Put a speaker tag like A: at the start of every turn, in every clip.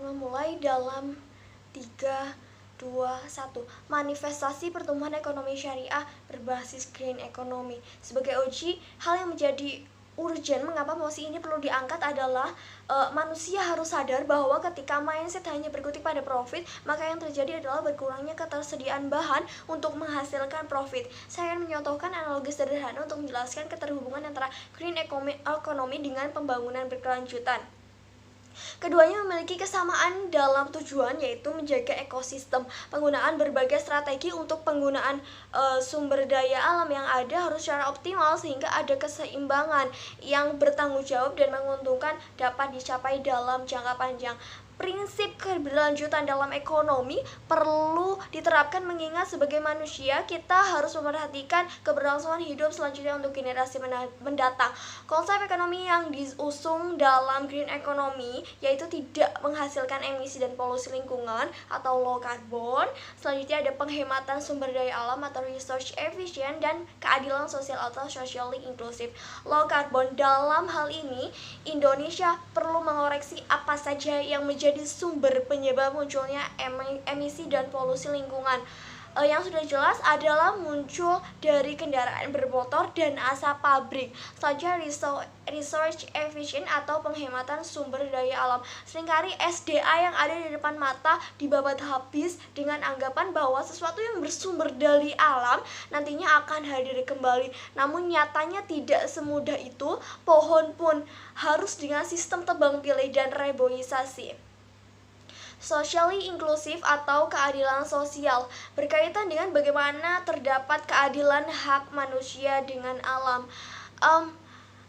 A: memulai dalam 3, 2, 1. Manifestasi pertumbuhan ekonomi syariah berbasis green economy. Sebagai uji, hal yang menjadi urgent mengapa mosi ini perlu diangkat adalah manusia harus sadar bahwa ketika mindset hanya berkutik pada profit, maka yang terjadi adalah berkurangnya ketersediaan bahan untuk menghasilkan profit. Saya akan menyontohkan analogi sederhana untuk menjelaskan keterhubungan antara green economy dengan pembangunan berkelanjutan. Keduanya memiliki kesamaan dalam tujuan, yaitu menjaga ekosistem. Penggunaan berbagai strategi untuk penggunaan sumber daya alam yang ada harus secara optimal sehingga ada keseimbangan yang bertanggung jawab dan menguntungkan dapat dicapai dalam jangka panjang. Prinsip keberlanjutan dalam ekonomi perlu diterapkan mengingat sebagai manusia kita harus memperhatikan keberlangsungan hidup selanjutnya untuk generasi mendatang. Konsep ekonomi yang diusung dalam green economy yaitu tidak menghasilkan emisi dan polusi lingkungan atau low carbon. Selanjutnya ada penghematan sumber daya alam atau resource efficient dan keadilan sosial atau socially inclusive. Low carbon, dalam hal ini Indonesia perlu mengoreksi apa saja yang menjadi sumber penyebab munculnya emisi dan polusi lingkungan. Yang sudah jelas adalah muncul dari kendaraan bermotor dan asap pabrik. Selanjutnya resource efficient atau penghematan sumber daya alam. Seringkali SDA yang ada di depan mata dibabat habis dengan anggapan bahwa sesuatu yang bersumber dari alam nantinya akan hadir kembali. Namun nyatanya tidak semudah itu. Pohon pun harus dengan sistem tebang pilih dan reboisasi. Socially inclusive atau keadilan sosial berkaitan dengan bagaimana terdapat keadilan hak manusia dengan alam.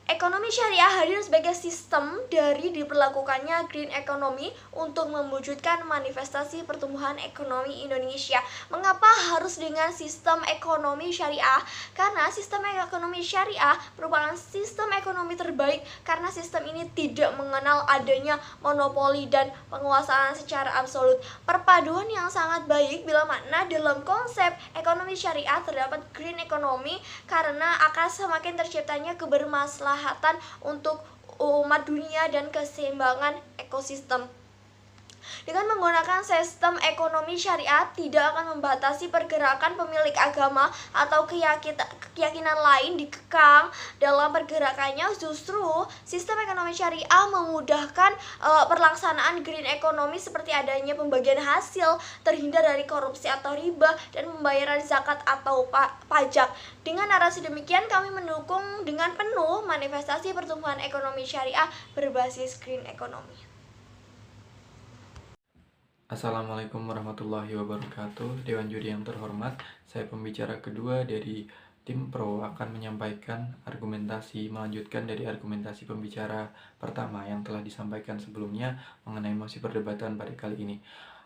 A: Ekonomi syariah hadir sebagai sistem dari diberlakukannya green economy untuk mewujudkan manifestasi pertumbuhan ekonomi Indonesia. Mengapa harus dengan sistem ekonomi syariah? Karena sistem ekonomi syariah merupakan sistem ekonomi terbaik karena sistem ini tidak mengenal adanya monopoli dan penguasaan secara absolut. Perpaduan yang sangat baik bila makna dalam konsep ekonomi syariah terdapat green economy karena akan semakin terciptanya kebermaslahatan untuk umat dunia dan keseimbangan ekosistem. Dengan menggunakan sistem ekonomi syariah tidak akan membatasi pergerakan pemilik agama atau keyakinan lain dikekang dalam pergerakannya. Justru sistem ekonomi syariah memudahkan pelaksanaan green economy seperti adanya pembagian hasil, terhindar dari korupsi atau riba, dan pembayaran zakat atau pajak. Dengan narasi demikian kami mendukung dengan penuh manifestasi pertumbuhan ekonomi syariah berbasis green economy.
B: Assalamualaikum warahmatullahi wabarakatuh. Dewan juri yang terhormat, saya pembicara kedua dari tim Pro akan menyampaikan melanjutkan dari argumentasi pembicara pertama yang telah disampaikan sebelumnya mengenai mosi perdebatan pada kali ini.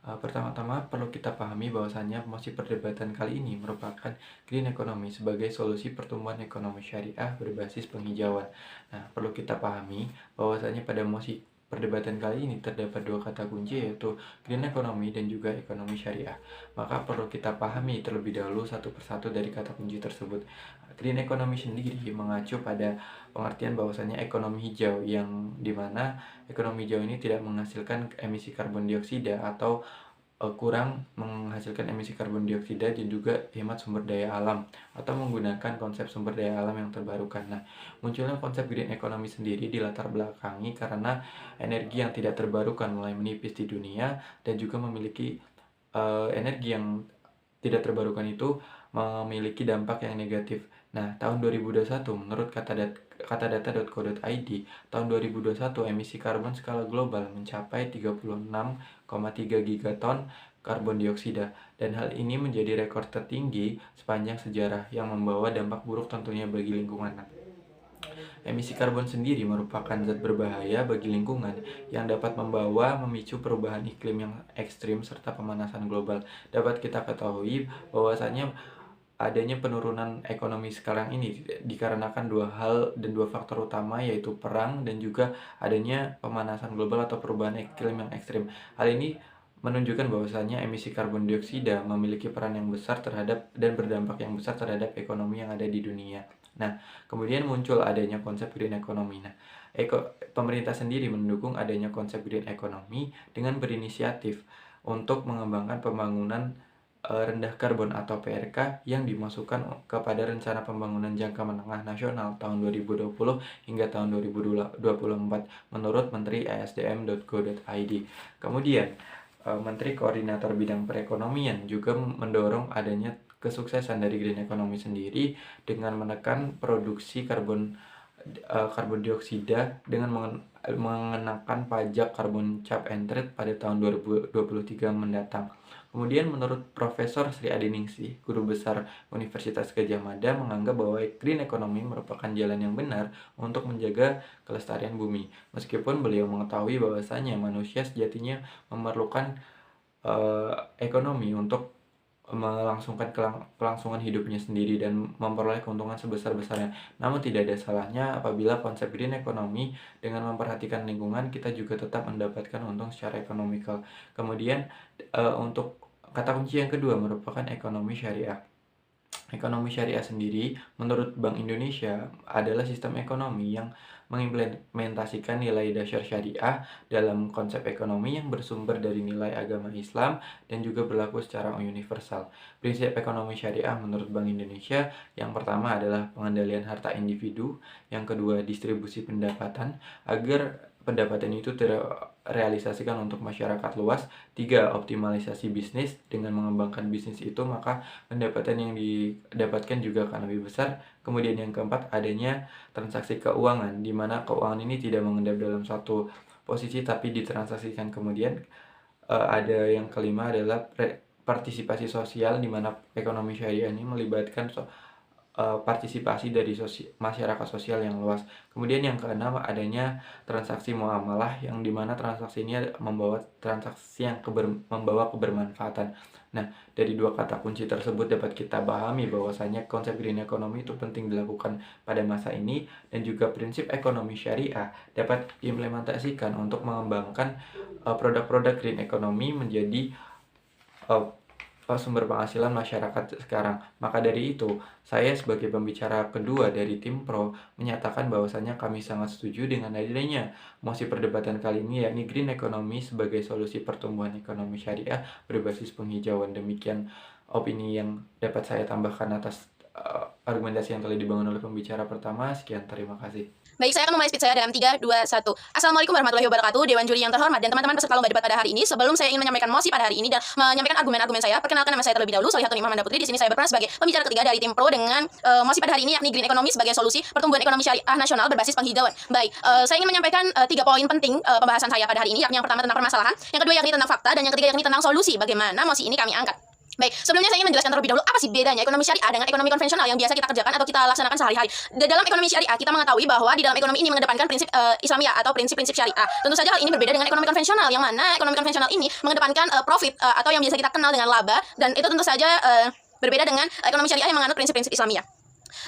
B: Pertama-tama perlu kita pahami bahwasannya mosi perdebatan kali ini merupakan green economy sebagai solusi pertumbuhan ekonomi syariah berbasis penghijauan. Nah, perlu kita pahami bahwasannya pada mosi perdebatan kali ini terdapat dua kata kunci, yaitu green economy dan juga ekonomi syariah. Maka perlu kita pahami terlebih dahulu satu persatu dari kata kunci tersebut. Green economy sendiri mengacu pada pengertian bahwasannya ekonomi hijau, yang dimana ekonomi hijau ini tidak menghasilkan emisi karbon dioksida atau kurang menghasilkan emisi karbon dioksida dan juga hemat sumber daya alam atau menggunakan konsep sumber daya alam yang terbarukan. Nah, munculnya konsep green economy sendiri dilatar belakangi karena energi yang tidak terbarukan mulai menipis di dunia dan juga memiliki energi yang tidak terbarukan itu memiliki dampak yang negatif. Nah, tahun 2021 menurut katadata.co.id, tahun 2021 emisi karbon skala global mencapai 36,3 gigaton karbon dioksida, dan hal ini menjadi rekor tertinggi sepanjang sejarah yang membawa dampak buruk tentunya bagi lingkungan. Emisi karbon sendiri merupakan zat berbahaya bagi lingkungan yang dapat memicu perubahan iklim yang ekstrim serta pemanasan global. Dapat kita ketahui bahwasanya adanya penurunan ekonomi sekarang ini dikarenakan dua hal dan dua faktor utama, yaitu perang dan juga adanya pemanasan global atau perubahan iklim yang ekstrim. Hal ini menunjukkan bahwasanya emisi karbon dioksida memiliki peran yang besar terhadap dan berdampak yang besar terhadap ekonomi yang ada di dunia. Nah, kemudian muncul adanya konsep green economy. Nah, pemerintah sendiri mendukung adanya konsep green economy dengan berinisiatif untuk mengembangkan pembangunan rendah karbon atau PRK yang dimasukkan kepada Rencana Pembangunan Jangka Menengah Nasional tahun 2020 hingga tahun 2024 menurut Menteri esdm.go.id. Kemudian, Menteri Koordinator Bidang Perekonomian juga mendorong adanya kesuksesan dari green economy sendiri dengan menekan produksi karbon dioksida dengan mengenakan pajak carbon cap and trade pada tahun 2023 mendatang. Kemudian menurut Profesor Sri Adiningsih, Guru Besar Universitas Gadjah Mada menganggap bahwa green economy merupakan jalan yang benar untuk menjaga kelestarian bumi. Meskipun beliau mengetahui bahwasanya manusia sejatinya memerlukan ekonomi untuk melangsungkan kelangsungan hidupnya sendiri dan memperoleh keuntungan sebesar-besarnya. Namun tidak ada salahnya apabila konsep green economy dengan memperhatikan lingkungan, kita juga tetap mendapatkan untung secara ekonomikal. Kemudian untuk kata kunci yang kedua merupakan ekonomi syariah. Ekonomi syariah sendiri menurut Bank Indonesia adalah sistem ekonomi yang mengimplementasikan nilai dasar syariah dalam konsep ekonomi yang bersumber dari nilai agama Islam dan juga berlaku secara universal. Prinsip ekonomi syariah menurut Bank Indonesia yang pertama adalah pengendalian harta individu, yang kedua distribusi pendapatan agar pendapatan itu terrealisasikan untuk masyarakat luas. 3. Optimalisasi bisnis. Dengan mengembangkan bisnis itu maka pendapatan yang didapatkan juga akan lebih besar. Kemudian yang keempat adanya transaksi keuangan, di mana keuangan ini tidak mengendap dalam satu posisi tapi ditransaksikan. Kemudian ada yang kelima adalah partisipasi sosial, di mana ekonomi syariah ini melibatkan partisipasi dari masyarakat sosial yang luas. Kemudian yang keenam adanya transaksi muamalah, yang dimana transaksi ini membawa transaksi yang membawa kebermanfaatan. Nah, dari dua kata kunci tersebut dapat kita pahami bahwasanya konsep green economy itu penting dilakukan pada masa ini, dan juga prinsip ekonomi syariah dapat diimplementasikan untuk mengembangkan produk-produk green economy menjadi sumber penghasilan masyarakat sekarang. Maka dari itu, saya sebagai pembicara kedua dari tim Pro menyatakan bahwasanya kami sangat setuju dengan adanya mosi perdebatan kali ini, yakni green economy sebagai solusi pertumbuhan ekonomi syariah berbasis penghijauan. Demikian opini yang dapat saya tambahkan atas argumentasi yang telah dibangun oleh pembicara pertama. Sekian, terima kasih.
C: Baik, saya akan memulai speech saya dalam 3, 2, 1. Assalamualaikum warahmatullahi wabarakatuh, Dewan Juri yang terhormat dan teman-teman peserta lomba debat pada hari ini. Sebelum saya ingin menyampaikan mosi pada hari ini dan menyampaikan argumen-argumen saya, perkenalkan nama saya terlebih dahulu, Solihatun Imamanda Putri. Di sini saya berperan sebagai pembicara ketiga dari tim Pro dengan mosi pada hari ini, yakni green economy sebagai solusi pertumbuhan ekonomi syariah nasional berbasis penghijauan. Baik, saya ingin menyampaikan 3 poin penting pembahasan saya pada hari ini, yakni yang pertama tentang permasalahan, yang kedua yakni tentang fakta, dan yang ketiga yakni tentang solusi bagaimana mosi ini kami angkat. Baik, sebelumnya saya ingin menjelaskan terlebih dahulu apa sih bedanya ekonomi syariah dengan ekonomi konvensional yang biasa kita kerjakan atau kita laksanakan sehari-hari. Di dalam ekonomi syariah kita mengetahui bahwa di dalam ekonomi ini mengedepankan prinsip Islamiyah atau prinsip-prinsip syariah. Tentu saja hal ini berbeda dengan ekonomi konvensional, yang mana ekonomi konvensional ini mengedepankan profit atau yang biasa kita kenal dengan laba, dan itu tentu saja berbeda dengan ekonomi syariah yang menganut prinsip-prinsip Islamiyah.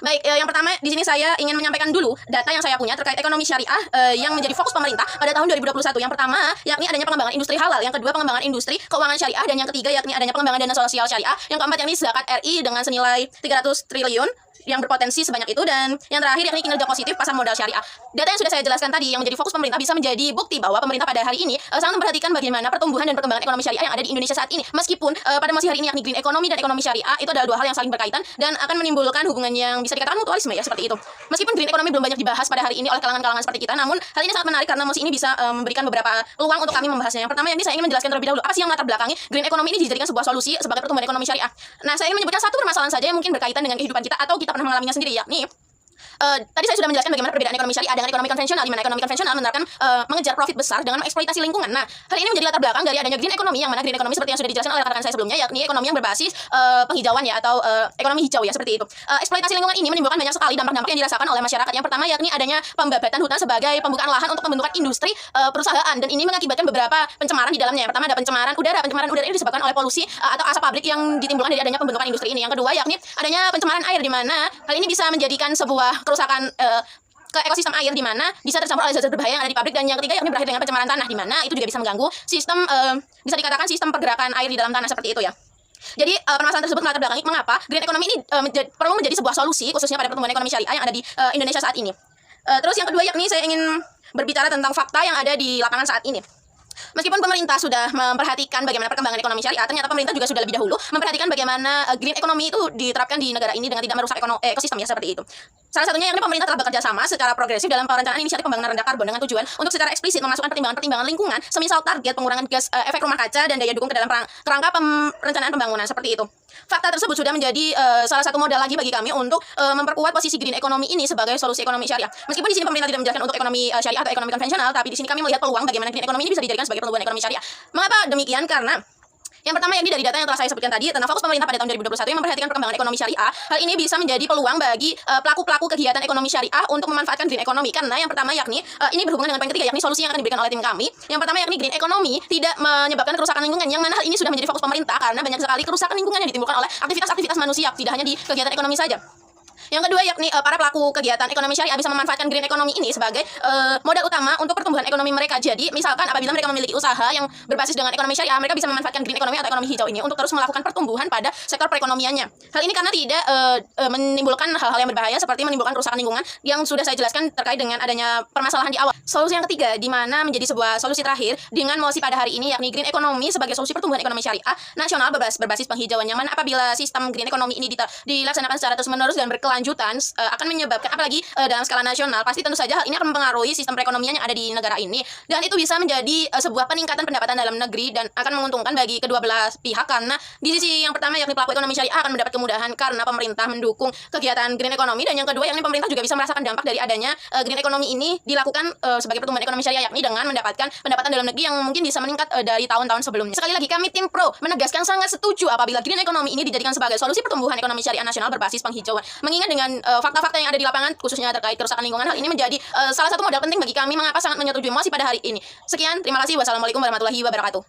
C: Baik, yang pertama di sini saya ingin menyampaikan dulu data yang saya punya terkait ekonomi syariah yang menjadi fokus pemerintah pada tahun 2021. Yang pertama yakni adanya pengembangan industri halal, yang kedua pengembangan industri keuangan syariah, dan yang ketiga yakni adanya pengembangan dana sosial syariah, yang keempat yakni zakat RI dengan senilai 300 triliun yang berpotensi sebanyak itu, dan yang terakhir yakni kinerja positif pasar modal syariah. Data yang sudah saya jelaskan tadi yang menjadi fokus pemerintah bisa menjadi bukti bahwa pemerintah pada hari ini sangat memperhatikan bagaimana pertumbuhan dan perkembangan ekonomi syariah yang ada di Indonesia saat ini. Meskipun pada masih hari ini yakni green economy dan ekonomi syariah itu adalah dua hal yang saling berkaitan dan akan menimbulkan hubungan yang bisa dikatakan mutualisme ya, seperti itu. Meskipun green economy belum banyak dibahas pada hari ini oleh kalangan-kalangan seperti kita, namun hal ini sangat menarik karena mosi ini bisa memberikan beberapa peluang untuk kami membahasnya. Yang pertama yakni saya ingin menjelaskan terlebih dahulu apa sih yang latar belakangi green economy ini dijadikan sebuah solusi sebagai pertumbuhan ekonomi syariah. Nah, saya ingin menyebutkan satu permasalahan saja yang mungkin berkaitan dengan kehidupan kita atau kita pernah mengalaminya sendiri, yakni tadi saya sudah menjelaskan bagaimana perbedaan ekonomi syariah dengan ekonomi konvensional, di mana ekonomi konvensional menerapkan mengejar profit besar dengan mengeksploitasi lingkungan. Nah, hal ini menjadi latar belakang dari adanya green economy, yang mana green economy seperti yang sudah dijelaskan oleh rekan-rekan saya sebelumnya, yakni ekonomi yang berbasis penghijauan ya, atau ekonomi hijau ya, seperti itu. Eksploitasi lingkungan ini menimbulkan banyak sekali dampak-dampak yang dirasakan oleh masyarakat. Yang pertama yakni adanya pembabatan hutan sebagai pembukaan lahan untuk pembentukan industri perusahaan, dan ini mengakibatkan beberapa pencemaran di dalamnya. Yang pertama ada pencemaran udara. Pencemaran udara ini disebabkan oleh polusi atau asap pabrik yang ditimbulkan dari adanya pembentukan industri ini. Yang kedua yakni adanya pencemaran air, di mana hal ini bisa menjadikan sebuah kerusakan ke ekosistem air, di mana bisa tercampur oleh zat-zat berbahaya yang ada di pabrik. Dan yang ketiga yakni berakhir dengan pencemaran tanah, di mana itu juga bisa mengganggu sistem bisa dikatakan sistem pergerakan air di dalam tanah, seperti itu ya. Jadi permasalahan tersebut melatar belakangi mengapa green economy ini perlu menjadi sebuah solusi khususnya pada pertumbuhan ekonomi syariah yang ada di Indonesia saat ini. Terus yang kedua yakni saya ingin berbicara tentang fakta yang ada di lapangan saat ini. Meskipun pemerintah sudah memperhatikan bagaimana perkembangan ekonomi syariah, ternyata pemerintah juga sudah lebih dahulu memperhatikan bagaimana green economy itu diterapkan di negara ini dengan tidak merusak ekosistem ya seperti itu. Salah satunya yakni pemerintah telah bekerja sama secara progresif dalam perencanaan inisiatif pembangunan rendah karbon dengan tujuan untuk secara eksplisit memasukkan pertimbangan-pertimbangan lingkungan, semisal target pengurangan gas efek rumah kaca dan daya dukung ke dalam kerangka perencanaan pembangunan seperti itu. Fakta tersebut sudah menjadi salah satu modal lagi bagi kami untuk memperkuat posisi green economy ini sebagai solusi ekonomi syariah. Meskipun di sini pemerintah tidak menjelaskan untuk ekonomi syariah atau ekonomi konvensional, tapi di sini kami melihat peluang bagaimana green economy ini bisa dijadikan sebagai pertumbuhan ekonomi syariah. Mengapa demikian? Karena yang pertama yakni dari data yang telah saya sebutkan tadi tentang fokus pemerintah pada tahun 2021 yang memperhatikan perkembangan ekonomi syariah. Hal ini bisa menjadi peluang bagi pelaku-pelaku kegiatan ekonomi syariah untuk memanfaatkan green economy. Karena yang pertama yakni ini berhubungan dengan poin ketiga yakni solusi yang akan diberikan oleh tim kami. Yang pertama yakni green economy tidak menyebabkan kerusakan lingkungan, yang mana hal ini sudah menjadi fokus pemerintah karena banyak sekali kerusakan lingkungan yang ditimbulkan oleh aktivitas-aktivitas manusia, tidak hanya di kegiatan ekonomi saja. Yang kedua yakni para pelaku kegiatan ekonomi syariah bisa memanfaatkan green economy ini sebagai modal utama untuk pertumbuhan ekonomi mereka. Jadi misalkan apabila mereka memiliki usaha yang berbasis dengan ekonomi syariah, mereka bisa memanfaatkan green economy atau ekonomi hijau ini untuk terus melakukan pertumbuhan pada sektor perekonomiannya. Hal ini karena tidak menimbulkan hal-hal yang berbahaya seperti menimbulkan kerusakan lingkungan yang sudah saya jelaskan terkait dengan adanya permasalahan di awal. Solusi yang ketiga di mana menjadi sebuah solusi terakhir dengan mosi pada hari ini yakni green economy sebagai solusi pertumbuhan ekonomi syariah nasional berbasis penghijauan, yang mana apabila sistem green economy ini dilaksanakan secara terus-menerus dan berkelanjutan akan menyebabkan, apalagi dalam skala nasional, pasti tentu saja hal ini akan mempengaruhi sistem perekonomian yang ada di negara ini, dan itu bisa menjadi sebuah peningkatan pendapatan dalam negeri dan akan menguntungkan bagi kedua belah pihak. Karena di sisi yang pertama yakni pelaku ekonomi syariah akan mendapat kemudahan karena pemerintah mendukung kegiatan green economy, dan yang kedua yakni pemerintah juga bisa merasakan dampak dari adanya green economy ini dilakukan sebagai pertumbuhan ekonomi syariah, yakni dengan mendapatkan pendapatan dalam negeri yang mungkin bisa meningkat dari tahun-tahun sebelumnya. Sekali lagi kami tim Pro menegaskan sangat setuju apabila green economy ini dijadikan sebagai solusi pertumbuhan ekonomi syariah nasional berbasis penghijauan. Mengingat dengan fakta-fakta yang ada di lapangan khususnya terkait kerusakan lingkungan, hal ini menjadi salah satu modal penting bagi kami mengapa sangat menyetujui mosi pada hari ini. Sekian, terima kasih. Wassalamualaikum warahmatullahi wabarakatuh.